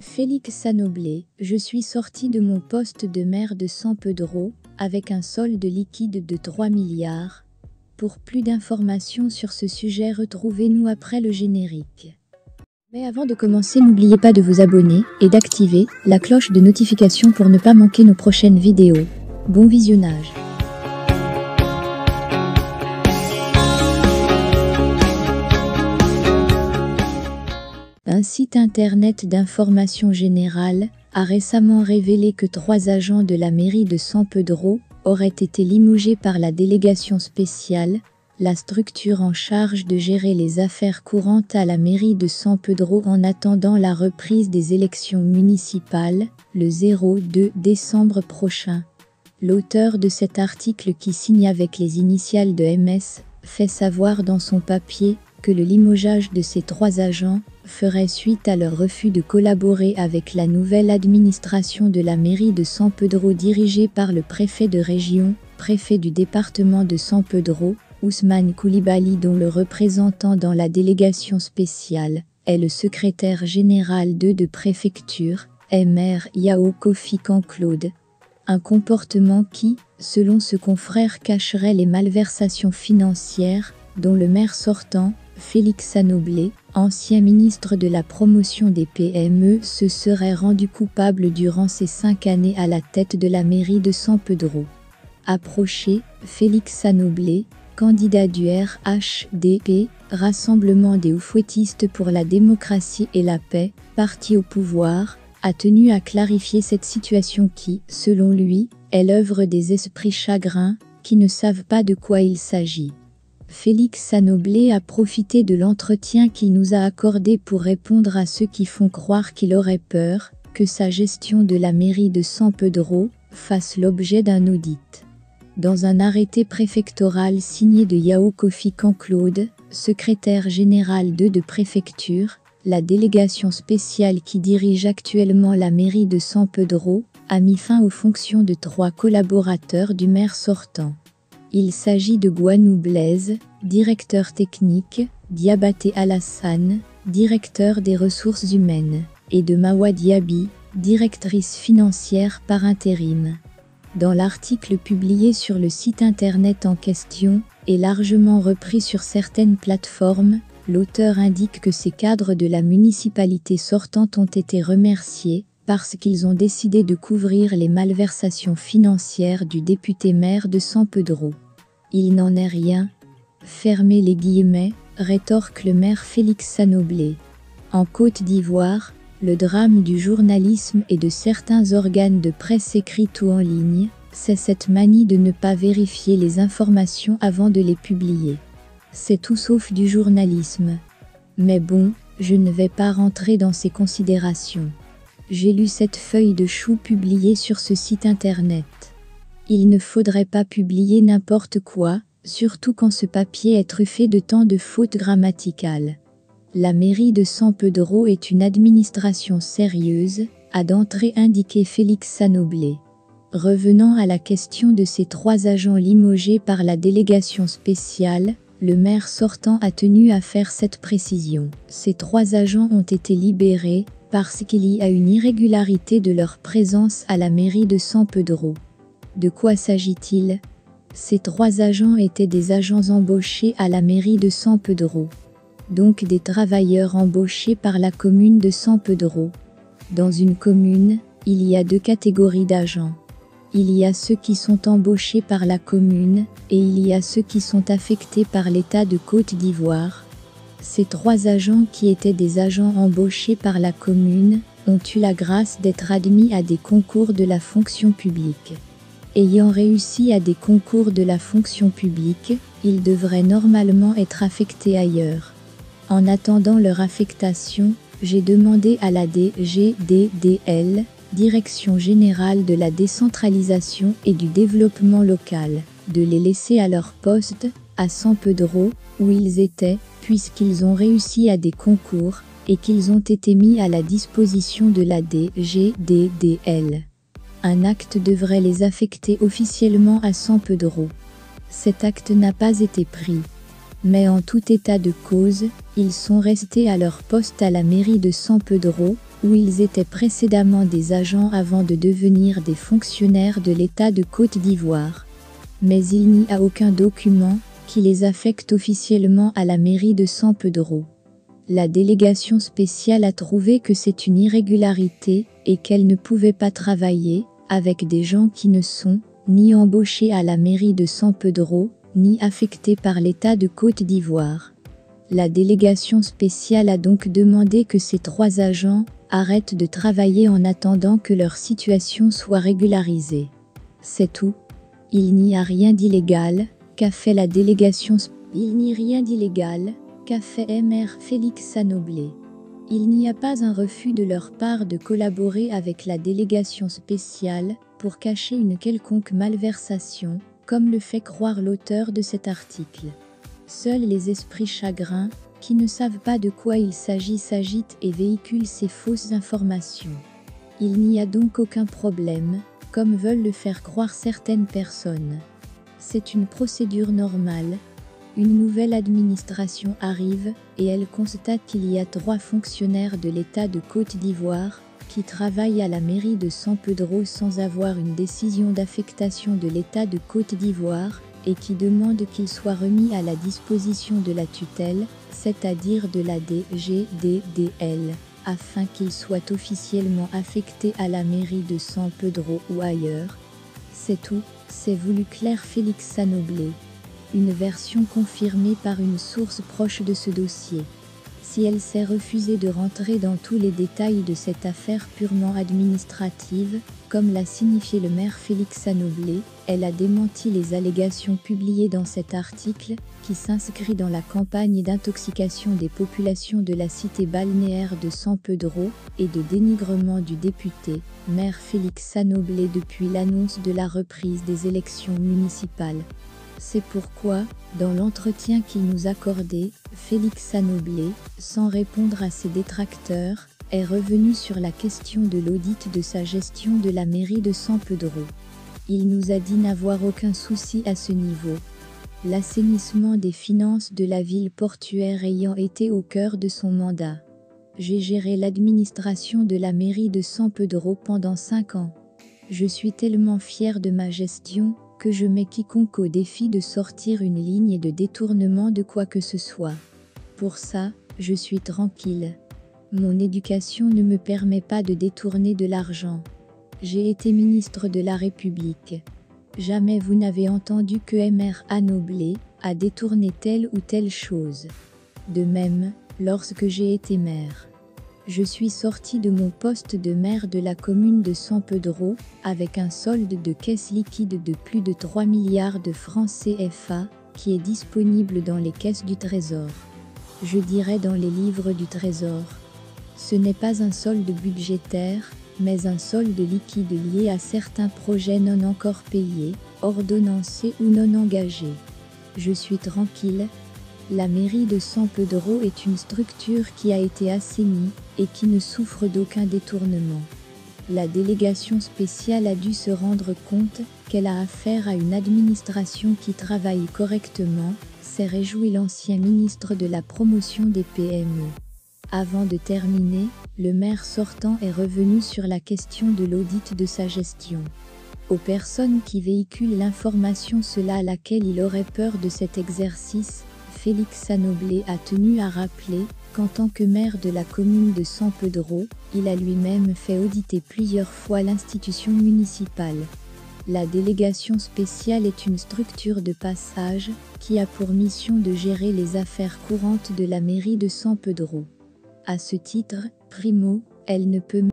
Félix Sanoblé, je suis sorti de mon poste de maire de San Pedro, avec un solde liquide de 3 milliards. Pour plus d'informations sur ce sujet, retrouvez-nous après le générique. Mais avant de commencer, n'oubliez pas de vous abonner et d'activer la cloche de notification pour ne pas manquer nos prochaines vidéos. Bon visionnage. Un site internet d'information générale a récemment révélé que 3 agents de la mairie de San Pedro auraient été limogés par la délégation spéciale, la structure en charge de gérer les affaires courantes à la mairie de San Pedro en attendant la reprise des élections municipales, le 2 décembre prochain. L'auteur de cet article, qui signe avec les initiales de MS, fait savoir dans son papier que le limogeage de ces 3 agents ferait suite à leur refus de collaborer avec la nouvelle administration de la mairie de San Pedro dirigée par le préfet de région, préfet du département de San Pedro, Ousmane Coulibaly, dont le représentant dans la délégation spéciale est le secrétaire général de préfecture, Mr Yao Kofi Claude. Un comportement qui, selon ce confrère, cacherait les malversations financières dont le maire sortant, Félix Sanoblé, ancien ministre de la promotion des PME, se serait rendu coupable durant ses 5 années à la tête de la mairie de San Pedro. Approché, Félix Sanoblé, candidat du RHDP, Rassemblement des Oufouettistes pour la démocratie et la paix, parti au pouvoir, a tenu à clarifier cette situation qui, selon lui, est l'œuvre des esprits chagrins qui ne savent pas de quoi il s'agit. Félix Sanoblé a profité de l'entretien qu'il nous a accordé pour répondre à ceux qui font croire qu'il aurait peur que sa gestion de la mairie de San Pedro fasse l'objet d'un audit. Dans un arrêté préfectoral signé de Yao Kofi Claude, secrétaire général de préfecture, la délégation spéciale qui dirige actuellement la mairie de San Pedro a mis fin aux fonctions de 3 collaborateurs du maire sortant. Il s'agit de Gwanou Blaise, directeur technique, Diabaté Alassane, directeur des ressources humaines, et de Mawa Diaby, directrice financière par intérim. Dans l'article publié sur le site internet en question, et largement repris sur certaines plateformes, l'auteur indique que ces cadres de la municipalité sortante ont été remerciés parce qu'ils ont décidé de couvrir les malversations financières du député maire de San Pedro. Il n'en est rien. Fermez les guillemets, rétorque le maire Félix Sanoblé. En Côte d'Ivoire, le drame du journalisme et de certains organes de presse écrite ou en ligne, c'est cette manie de ne pas vérifier les informations avant de les publier. C'est tout sauf du journalisme. Mais bon, je ne vais pas rentrer dans ces considérations. J'ai lu cette feuille de chou publiée sur ce site internet. Il ne faudrait pas publier n'importe quoi, surtout quand ce papier est truffé de tant de fautes grammaticales. La mairie de San Pedro est une administration sérieuse, a d'entrée indiqué Félix Sanoblé. Revenant à la question de ces 3 agents limogés par la délégation spéciale, le maire sortant a tenu à faire cette précision. Ces 3 agents ont été libérés parce qu'il y a une irrégularité de leur présence à la mairie de San Pedro. De quoi s'agit-il? Ces 3 agents étaient des agents embauchés à la mairie de San Pedro. Donc des travailleurs embauchés par la commune de San Pedro. Dans une commune, il y a 2 catégories d'agents. Il y a ceux qui sont embauchés par la commune, et il y a ceux qui sont affectés par l'État de Côte d'Ivoire. Ces 3 agents qui étaient des agents embauchés par la commune ont eu la grâce d'être admis à des concours de la fonction publique. Ayant réussi à des concours de la fonction publique, ils devraient normalement être affectés ailleurs. En attendant leur affectation, j'ai demandé à la DGDDL, Direction générale de la décentralisation et du développement local, de les laisser à leur poste, à San Pedro, où ils étaient, puisqu'ils ont réussi à des concours, et qu'ils ont été mis à la disposition de la DGDDL. Un acte devrait les affecter officiellement à San Pedro. Cet acte n'a pas été pris. Mais en tout état de cause, ils sont restés à leur poste à la mairie de San Pedro, où ils étaient précédemment des agents avant de devenir des fonctionnaires de l'État de Côte d'Ivoire. Mais il n'y a aucun document qui les affecte officiellement à la mairie de Sampedro. La délégation spéciale a trouvé que c'est une irrégularité et qu'elle ne pouvait pas travailler avec des gens qui ne sont ni embauchés à la mairie de Sampedro, ni affectés par l'État de Côte d'Ivoire. La délégation spéciale a donc demandé que ces 3 agents arrêtent de travailler en attendant que leur situation soit régularisée. C'est tout. Il n'y a rien d'illégal qu'a fait la délégation. Il n'y a rien d'illégal qu'a fait Mr Félix Sanoblé. Il n'y a pas un refus de leur part de collaborer avec la délégation spéciale pour cacher une quelconque malversation, comme le fait croire l'auteur de cet article. Seuls les esprits chagrins, qui ne savent pas de quoi il s'agit, s'agitent et véhiculent ces fausses informations. Il n'y a donc aucun problème, comme veulent le faire croire certaines personnes. C'est une procédure normale. Une nouvelle administration arrive et elle constate qu'il y a 3 fonctionnaires de l'État de Côte d'Ivoire qui travaillent à la mairie de Sampedro sans avoir une décision d'affectation de l'État de Côte d'Ivoire et qui demandent qu'ils soient remis à la disposition de la tutelle, c'est-à-dire de la DGDDL, afin qu'ils soient officiellement affectés à la mairie de Sampedro ou ailleurs. C'est tout, c'est voulu Claire Félix Sanoblé. Une version confirmée par une source proche de ce dossier. Si elle s'est refusée de rentrer dans tous les détails de cette affaire purement administrative, comme l'a signifié le maire Félix Sanoblé, elle a démenti les allégations publiées dans cet article, qui s'inscrit dans la campagne d'intoxication des populations de la cité balnéaire de Sampedro et de dénigrement du député, maire Félix Sanoblé depuis l'annonce de la reprise des élections municipales. C'est pourquoi, dans l'entretien qu'il nous accordait, Félix Sanoblé, sans répondre à ses détracteurs, est revenu sur la question de l'audit de sa gestion de la mairie de Sampedro. Il nous a dit n'avoir aucun souci à ce niveau. L'assainissement des finances de la ville portuaire ayant été au cœur de son mandat. J'ai géré l'administration de la mairie de Sampedro pendant 5 ans. Je suis tellement fier de ma gestion que je mets quiconque au défi de sortir une ligne de détournement de quoi que ce soit. Pour ça, je suis tranquille. Mon éducation ne me permet pas de détourner de l'argent. J'ai été ministre de la République. Jamais vous n'avez entendu que Mr Anoblé a détourné telle ou telle chose. De même, lorsque j'ai été maire. Je suis sorti de mon poste de maire de la commune de Sampedro avec un solde de caisse liquide de plus de 3 milliards de francs CFA qui est disponible dans les caisses du Trésor. Je dirais dans les livres du Trésor. Ce n'est pas un solde budgétaire, mais un solde liquide lié à certains projets non encore payés, ordonnancés ou non engagés. Je suis tranquille. La mairie de Sampedro est une structure qui a été assainie et qui ne souffre d'aucun détournement. La délégation spéciale a dû se rendre compte qu'elle a affaire à une administration qui travaille correctement, s'est réjoui l'ancien ministre de la promotion des PME. Avant de terminer, le maire sortant est revenu sur la question de l'audit de sa gestion. Aux personnes qui véhiculent l'information à laquelle il aurait peur de cet exercice, Félix Sanoblé a tenu à rappeler qu'en tant que maire de la commune de Sampedro, il a lui-même fait auditer plusieurs fois l'institution municipale. La délégation spéciale est une structure de passage qui a pour mission de gérer les affaires courantes de la mairie de Sampedro. À ce titre, primo, elle ne peut